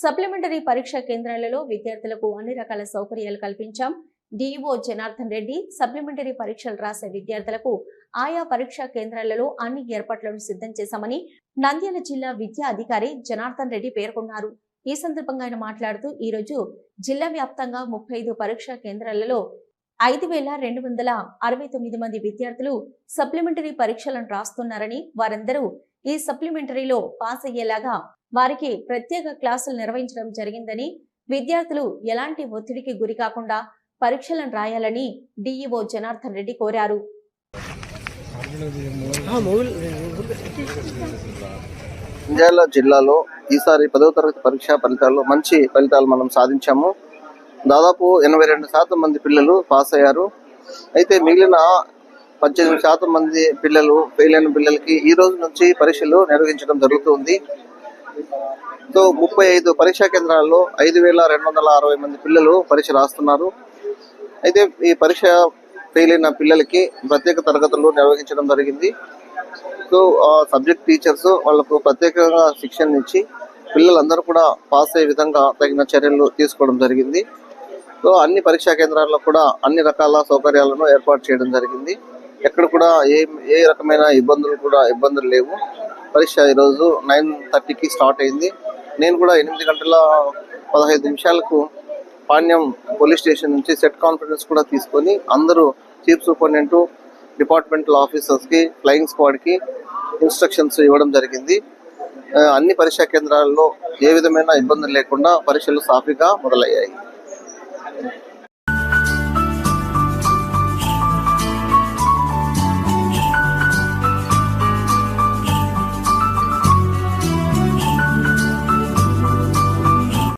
Supplementary పరీక్షా కేంద్రాలలో విద్యార్థులకు అన్ని రకాల సౌకర్యాలు కల్పించాం. డిఈఓ జనార్దన్ రెడ్డి సప్లిమెంటరీ పరీక్షలు రాసే విద్యార్థులకు ఆయా పరీక్షా కేంద్రాలలో అన్ని ఏర్పాట్లను సిద్ధం చేశామని నంద్యాల జిల్లా విద్యా అధికారి జనార్దన్ రెడ్డి పేర్కొన్నారు. ఈ సందర్భంగా ఆయన మాట్లాడుతూ ఈ రోజు జిల్లా వ్యాప్తంగా 35 పరీక్షా కేంద్రాలలో 5269 మంది విద్యార్థులు సప్లిమెంటరీ పరీక్షలను రాస్తున్నారని, వారందరూ ఈ సప్లిమెంటరీలో పాస్ అయ్యేలాగా వారికి ప్రత్యేక క్లాసులు నిర్వహించడం జరిగిందని, విద్యార్థులు ఎలాంటి ఒత్తిడికి గురి కాకుండా పరీక్షలను రాయాలని డిఈఓ జనార్దన్ రెడ్డి కోరారు. నంద్యాల జిల్లాలో ఈసారి 10వ తరగతి పరీక్షా ఫలితాల్లో మంచి ఫలితాలు మనం సాధించాము. దాదాపు 82% మంది పిల్లలు పాస్ అయ్యారు. అయితే మిగిలిన 18% మంది పిల్లలు ఫెయిల్ అయిన పిల్లలకి ఈ రోజు నుంచి పరీక్షలు నిర్వహించడం జరుగుతుంది. 35 పరీక్షా కేంద్రాల్లో 5260 మంది పిల్లలు పరీక్ష రాస్తున్నారు. అయితే ఈ పరీక్ష ఫెయిల్ అయిన పిల్లలకి ప్రత్యేక తరగతులు నిర్వహించడం జరిగింది. సబ్జెక్ట్ టీచర్స్ వాళ్ళకు ప్రత్యేకంగా శిక్షణ ఇచ్చి పిల్లలందరూ కూడా పాస్ అయ్యే విధంగా తగిన చర్యలు తీసుకోవడం జరిగింది. అన్ని పరీక్షా కేంద్రాల్లో కూడా అన్ని రకాల సౌకర్యాలను ఏర్పాటు చేయడం జరిగింది. ఎక్కడ కూడా ఏ రకమైన ఇబ్బందులు లేవు. పరీక్ష ఈరోజు 9:30కి స్టార్ట్ అయింది. నేను కూడా 8:15 పాణ్యం పోలీస్ స్టేషన్ నుంచి సెట్ కాన్ఫరెన్స్ కూడా తీసుకొని అందరూ చీఫ్ సూపరింటెండెంట్, డిపార్ట్మెంటల్ ఆఫీసర్స్కి, ఫ్లయింగ్ స్క్వాడ్కి ఇన్స్ట్రక్షన్స్ ఇవ్వడం జరిగింది. అన్ని పరీక్షా కేంద్రాల్లో ఏ విధమైన ఇబ్బందులు లేకుండా పరీక్షలు సాఫీగా మొదలయ్యాయి.